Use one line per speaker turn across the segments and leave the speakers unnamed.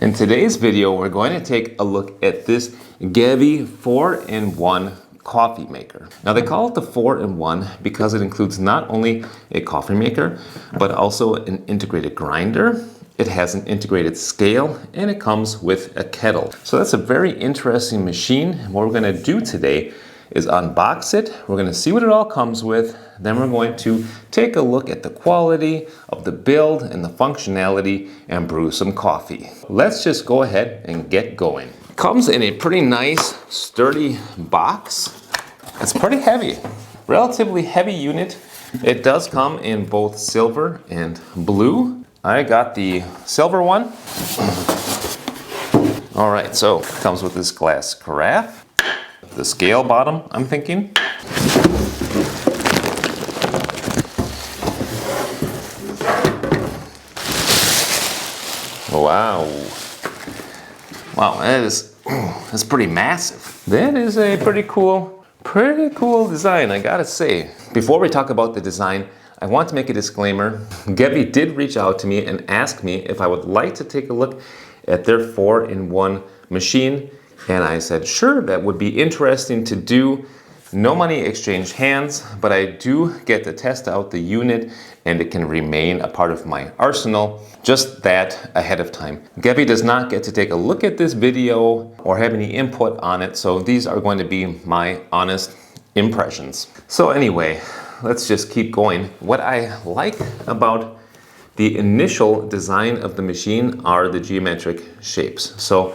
In today's video, we're going to take a look at this Gevi 4-in-1 coffee maker. Now they call it the 4-in-1 because it includes not only a coffee maker, but also an integrated grinder. It has an integrated scale and it comes with a kettle. So that's a very interesting machine. What we're going to do today is unbox it. We're going to see what it all comes with. Then we're going to take a look at the quality of the build and the functionality and brew some coffee. Let's just go ahead and get going. Comes in a pretty nice sturdy box. It's pretty heavy, relatively heavy unit. It does come in both silver and blue. I got the silver one. All right, so it comes with this glass carafe. The scale bottom, I'm thinking. Wow. Wow, that's pretty massive. That is a pretty cool design, I gotta say. Before we talk about the design, I want to make a disclaimer. Gevi did reach out to me and ask me if I would like to take a look at their 4-in-1 machine. And I said, sure, that would be interesting to do. No money exchanged hands, but I do get to test out the unit and it can remain a part of my arsenal. Just that ahead of time. Gevi does not get to take a look at this video or have any input on it. So these are going to be my honest impressions. So anyway, let's just keep going. What I like about the initial design of the machine are the geometric shapes. So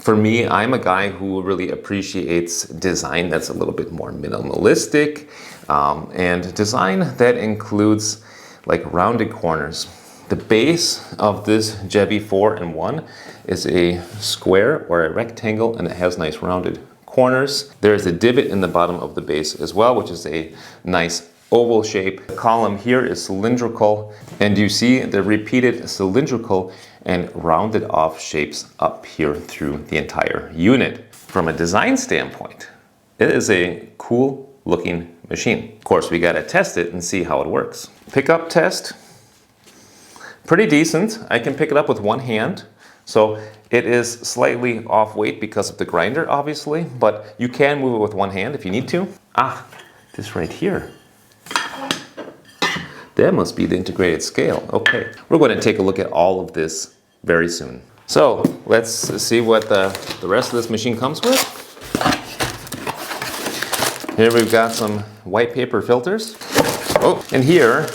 for me, I'm a guy who really appreciates design that's a little bit more minimalistic and design that includes like rounded corners. The base of this Gevi 4-in-1 is a square or a rectangle and it has nice rounded corners. There is a divot in the bottom of the base as well, which is a nice oval shape. The column here is cylindrical and you see the repeated cylindrical and rounded off shapes up here through the entire unit. From a design standpoint, it is a cool looking machine. Of course, we gotta test it and see how it works. Pickup test, pretty decent. I can pick it up with one hand. So it is slightly off weight because of the grinder, obviously, but you can move it with one hand if you need to. This right here. That must be the integrated scale. Okay, we're going to take a look at all of this very soon. So let's see what the rest of this machine comes with. Here we've got some white paper filters. Oh, and here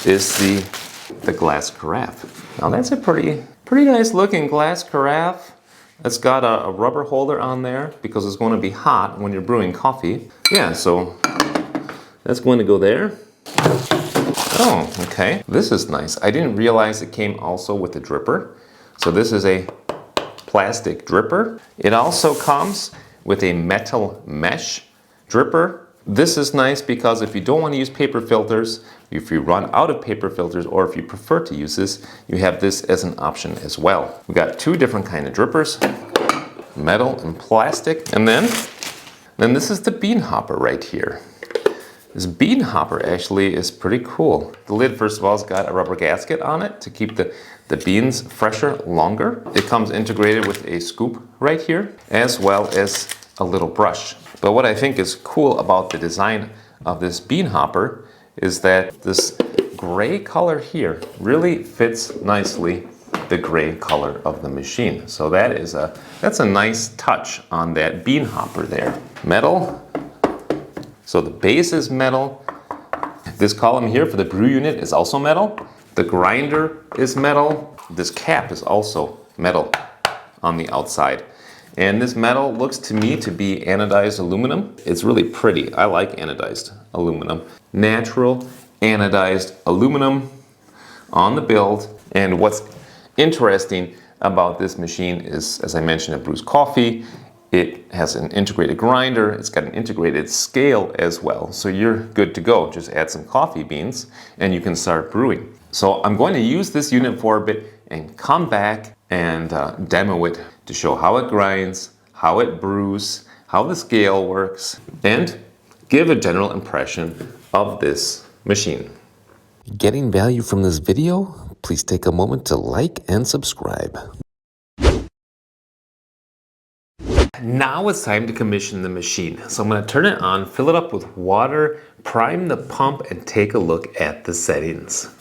is the glass carafe. Now that's a pretty nice looking glass carafe. It's got a rubber holder on there because it's going to be hot when you're brewing coffee. Yeah, so that's going to go there. Oh, okay. This is nice. I didn't realize it came also with a dripper. So this is a plastic dripper. It also comes with a metal mesh dripper. This is nice because if you don't want to use paper filters, if you run out of paper filters, or if you prefer to use this, you have this as an option as well. We got two different kind of drippers, metal and plastic. And then this is the bean hopper right here. This bean hopper actually is pretty cool. The lid, first of all, has got a rubber gasket on it to keep the beans fresher longer. It comes integrated with a scoop right here, as well as a little brush. But what I think is cool about the design of this bean hopper is that this gray color here really fits nicely the gray color of the machine. So that's a nice touch on that bean hopper there. Metal. So the base is metal. This column here for the brew unit is also metal. The grinder is metal. This cap is also metal on the outside. And this metal looks to me to be anodized aluminum. It's really pretty. I like anodized aluminum. Natural anodized aluminum on the build. And what's interesting about this machine is, as I mentioned, it brews coffee. It has an integrated grinder, it's got an integrated scale as well. So you're good to go. Just add some coffee beans and you can start brewing. So I'm going to use this unit for a bit and come back and demo it to show how it grinds, how it brews, how the scale works, and give a general impression of this machine.
Getting value from this video? Please take a moment to like and subscribe.
Now it's time to commission the machine. So I'm going to turn it on, fill it up with water, prime the pump, and take a look at the settings.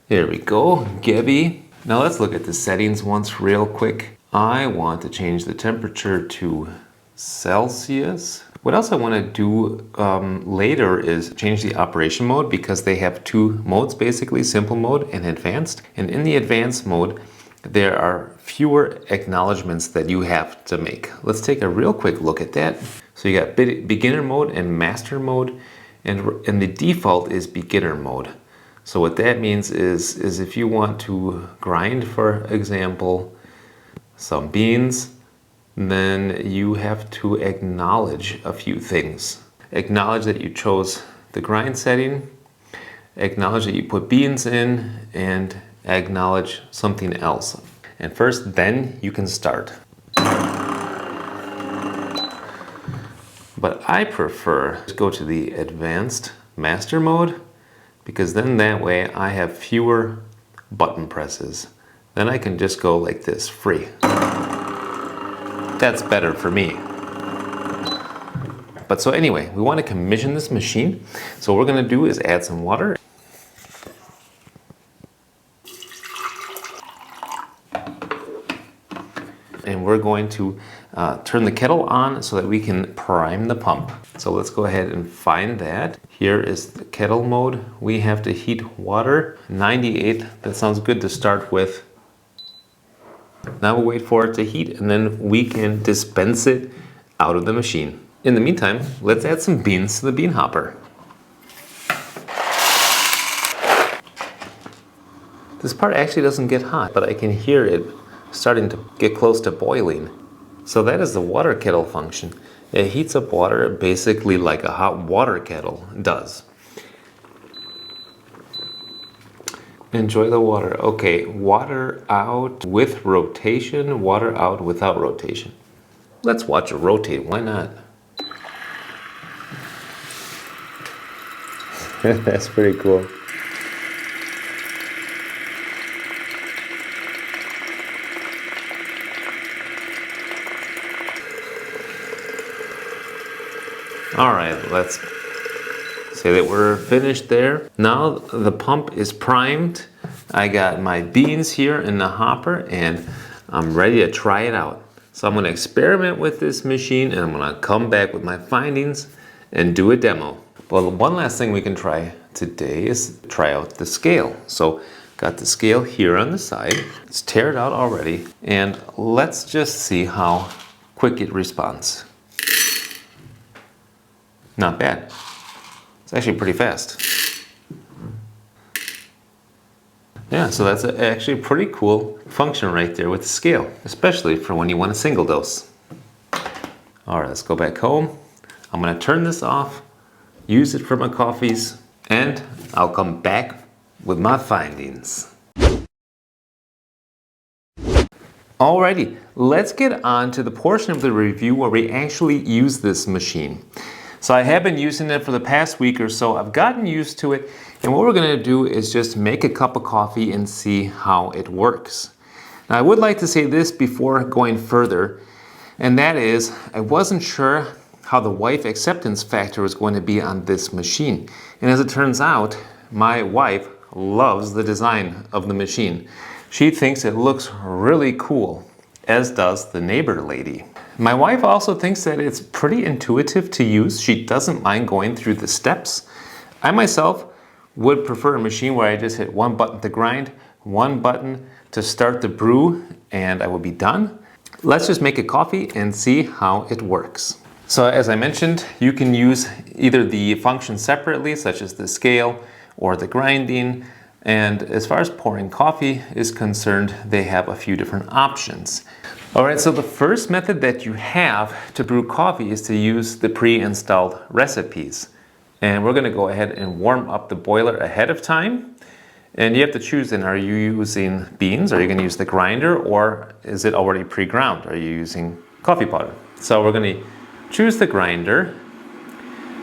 There we go, Gevi. Now let's look at the settings once real quick. I want to change the temperature to Celsius. What else I want to do later is change the operation mode, because they have two modes basically, simple mode and advanced. And in the advanced mode, there are fewer acknowledgements that you have to make. Let's take a real quick look at that. So you got beginner mode and master mode, and the default is beginner mode. So what that means is if you want to grind, for example, some beans, then you have to acknowledge a few things. Acknowledge that you chose the grind setting, acknowledge that you put beans in, and acknowledge something else. And first, then you can start. But I prefer to go to the advanced master mode, because then that way I have fewer button presses. Then I can just go like this, free. That's better for me. But so anyway, we want to commission this machine. So what we're going to do is add some water. And we're going to turn the kettle on so that we can prime the pump. So let's go ahead and find that. Here is the kettle mode. We have to heat water, 98. That sounds good to start with. Now we'll wait for it to heat, and then we can dispense it out of the machine. In the meantime, let's add some beans to the bean hopper. This part actually doesn't get hot, but I can hear it starting to get close to boiling. So that is the water kettle function. It heats up water basically like a hot water kettle does. Enjoy the water. Okay, water out with rotation, water out without rotation. Let's watch it rotate, why not? That's pretty cool. All right, let's say that we're finished there. Now the pump is primed. I got my beans here in the hopper, and I'm ready to try it out. So I'm going to experiment with this machine, and I'm going to come back with my findings and do a demo. Well, one last thing we can try today is try out the scale. So got the scale here on the side. It's teared out already, and let's just see how quick it responds. Not bad. It's actually pretty fast. Yeah, so that's actually a pretty cool function right there with the scale, especially for when you want a single dose. All right, let's go back home. I'm gonna turn this off, use it for my coffees, and I'll come back with my findings. Alrighty, let's get on to the portion of the review where we actually use this machine. So I have been using it for the past week or so. I've gotten used to it, and what we're going to do is just make a cup of coffee and see how it works. Now I would like to say this before going further, and that is I wasn't sure how the wife acceptance factor was going to be on this machine. And as it turns out, my wife loves the design of the machine. She thinks it looks really cool, as does the neighbor lady. My wife also thinks that it's pretty intuitive to use. She doesn't mind going through the steps. I myself would prefer a machine where I just hit one button to grind, one button to start the brew, and I would be done. Let's just make a coffee and see how it works. So as I mentioned, you can use either the function separately, such as the scale or the grinding. And as far as pouring coffee is concerned, they have a few different options. All right, so the first method that you have to brew coffee is to use the pre-installed recipes. And we're gonna go ahead and warm up the boiler ahead of time. And you have to choose then, are you using beans? Are you gonna use the grinder, or is it already pre-ground? Are you using coffee powder? So we're gonna choose the grinder.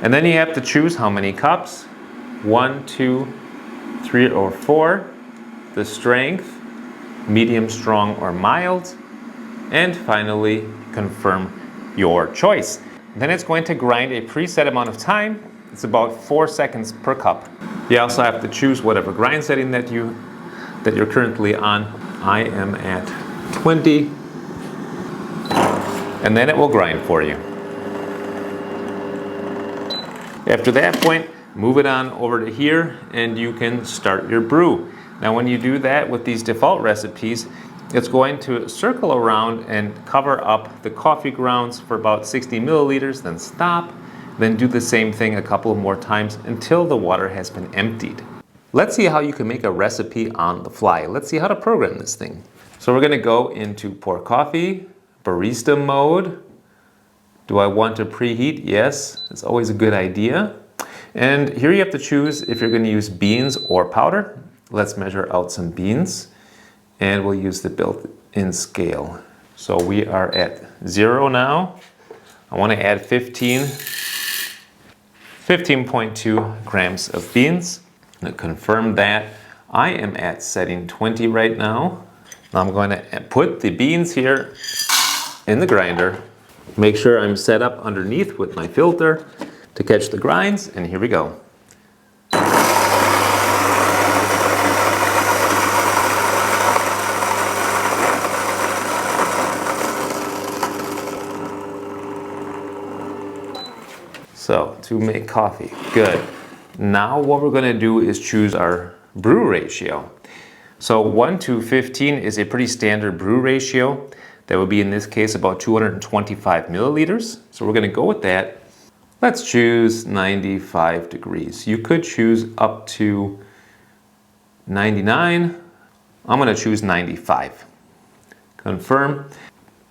And then you have to choose how many cups, 1, 2, 3, or 4, the strength, medium, strong, or mild, And finally, confirm your choice. Then it's going to grind a preset amount of time. It's about 4 seconds per cup. You also have to choose whatever grind setting that you're currently on. I am at 20, and then it will grind for you. After that point, move it on over to here and you can start your brew. Now when you do that with these default recipes, it's going to circle around and cover up the coffee grounds for about 60 milliliters, then stop, then do the same thing a couple more times until the water has been emptied. Let's see how you can make a recipe on the fly. Let's see how to program this thing. So we're gonna go into pour coffee, barista mode. Do I want to preheat? Yes, it's always a good idea. And here you have to choose if you're gonna use beans or powder. Let's measure out some beans and we'll use the built-in scale. So we are at 0 now. I wanna add 15.2 grams of beans. I'm gonna confirm that. I am at setting 20 right now. I'm going to put the beans here in the grinder. Make sure I'm set up underneath with my filter to catch the grinds, and here we go. So, to make coffee, good. Now what we're gonna do is choose our brew ratio. So 1:15 is a pretty standard brew ratio. That would be in this case about 225 milliliters. So we're gonna go with that. Let's choose 95 degrees. You could choose up to 99. I'm gonna choose 95. Confirm,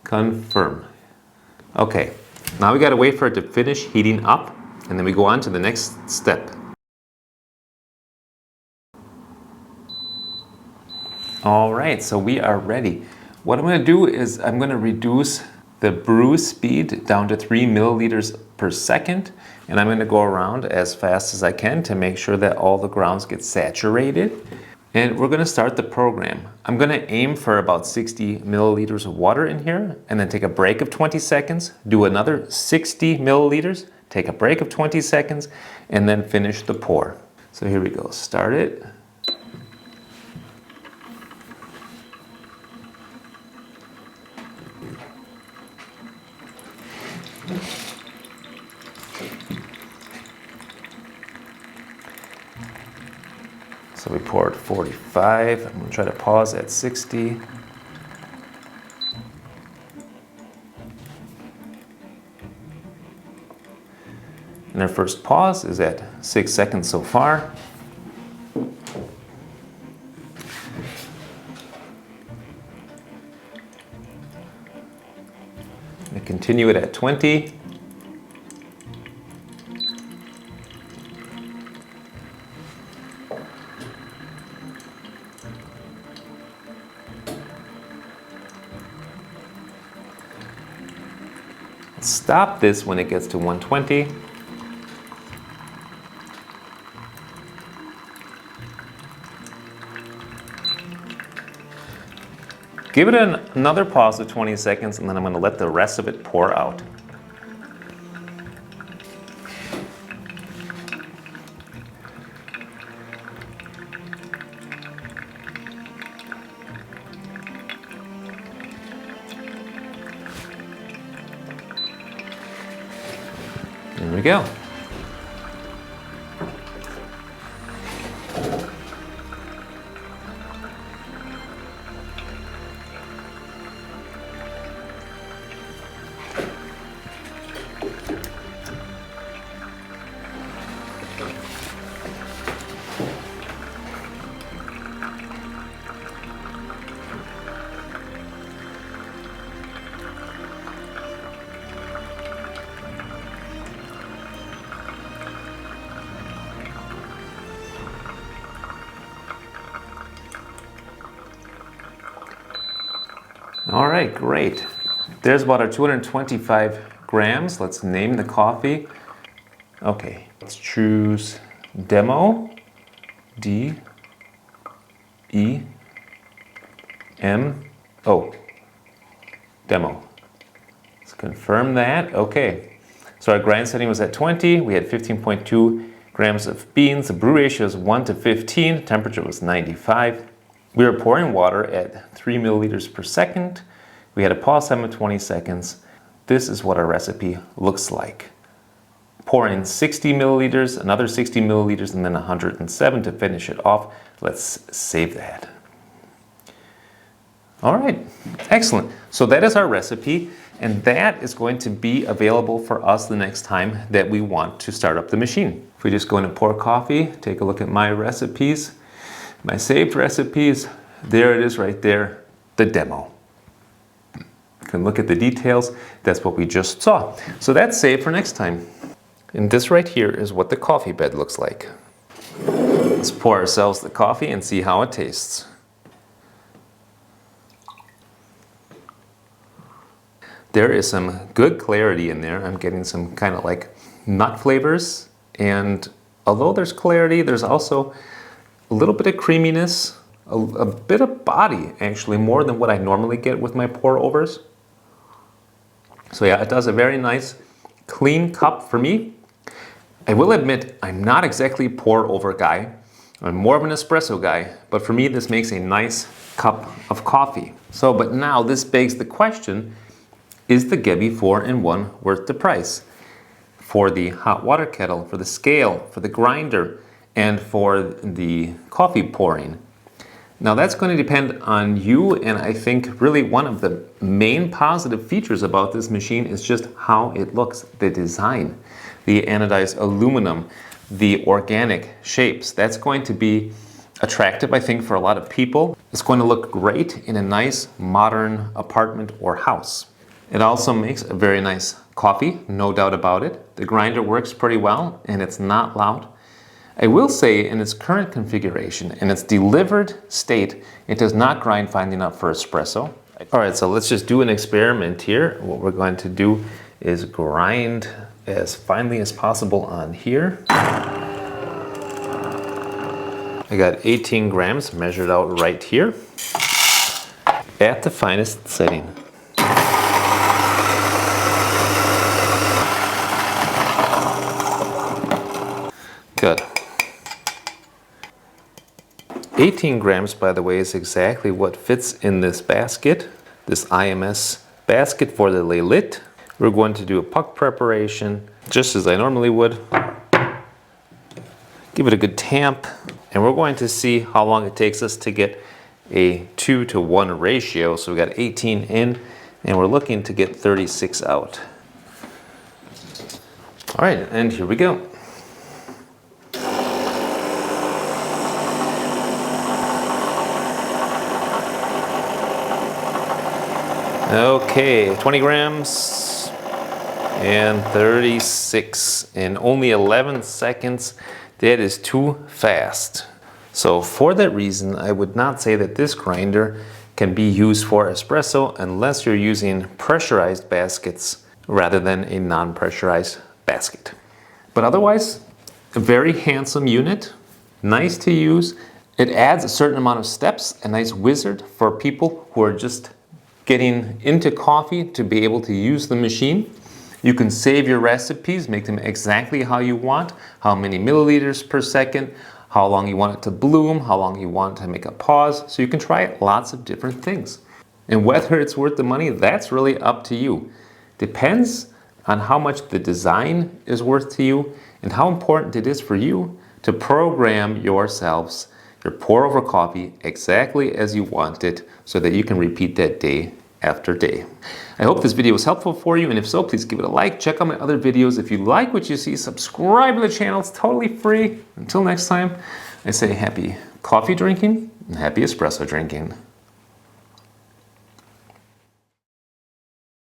confirm. Okay, now we gotta wait for it to finish heating up and then we go on to the next step. All right, so we are ready. What I'm gonna do is I'm gonna reduce the brew speed down to 3 milliliters per second, and I'm gonna go around as fast as I can to make sure that all the grounds get saturated. And we're gonna start the program. I'm gonna aim for about 60 milliliters of water in here, and then take a break of 20 seconds, do another 60 milliliters, take a break of 20 seconds, and then finish the pour. So here we go, start it. So we poured 45. I'm gonna try to pause at 60. And our first pause is at 6 seconds so far. And continue it at 20. Stop this when it gets to 120. Give it another pause of 20 seconds and then I'm going to let the rest of it pour out. There we go. All right, great. There's about our 225 grams. Let's name the coffee. Okay, let's choose Demo, D-E-M-O. demo. Let's confirm that. Okay. So our grind setting was at 20. We had 15.2 grams of beans. The brew ratio is 1 to 15. Temperature was 95. We were pouring water at 3 milliliters per second. We had a pause time of 20 seconds. This is what our recipe looks like. Pour in 60 milliliters, another 60 milliliters, and then 107 to finish it off. Let's save that. All right, excellent. So that is our recipe, and that is going to be available for us the next time that we want to start up the machine. If we just go in and pour coffee, take a look at my recipes, my saved recipes, there it is right there, the demo. You can look at the details. That's what we just saw. So that's saved for next time. And this right here is what the coffee bed looks like. Let's pour ourselves the coffee and see how it tastes. There is some good clarity in there. I'm getting some kind of like nut flavors. And although there's clarity, there's also a little bit of creaminess, a bit of body actually, more than what I normally get with my pour overs. So yeah, it does a very nice clean cup for me. I will admit I'm not exactly a pour over guy. I'm more of an espresso guy, but for me this makes a nice cup of coffee. So, but now this begs the question, is the Gevi 4-in-1 worth the price? For the hot water kettle, for the scale, for the grinder, and for the coffee pouring. Now that's going to depend on you, and I think really one of the main positive features about this machine is just how it looks, the design, the anodized aluminum, the organic shapes. That's going to be attractive, I think, for a lot of people. It's going to look great in a nice modern apartment or house. It also makes a very nice coffee, no doubt about it. The grinder works pretty well and it's not loud. I will say in its current configuration, in its delivered state, it does not grind fine enough for espresso. All right, so let's just do an experiment here. What we're going to do is grind as finely as possible on here. I got 18 grams measured out right here at the finest setting. Good. 18 grams, by the way, is exactly what fits in this basket, this IMS basket for the Lilith. We're going to do a puck preparation, just as I normally would. Give it a good tamp, and we're going to see how long it takes us to get a 2-to-1 ratio. So we got 18 in, and we're looking to get 36 out. All right, and here we go. Okay, 20 grams and 36 in only 11 seconds. That is too fast. So for that reason, I would not say that this grinder can be used for espresso unless you're using pressurized baskets rather than a non-pressurized basket. But otherwise, a very handsome unit, nice to use. It adds a certain amount of steps, a nice wizard for people who are just getting into coffee to be able to use the machine. You can save your recipes, make them exactly how you want, how many milliliters per second, how long you want it to bloom, how long you want to make a pause. So you can try lots of different things. And whether it's worth the money, that's really up to you. Depends on how much the design is worth to you and how important it is for you to program yourselves, your pour over coffee exactly as you want it so that you can repeat that day after day. I hope this video was helpful for you, and if so, please give it a like. Check out my other videos. If you like what you see, subscribe to the channel. It's totally free. Until next time, I say happy coffee drinking and happy espresso drinking.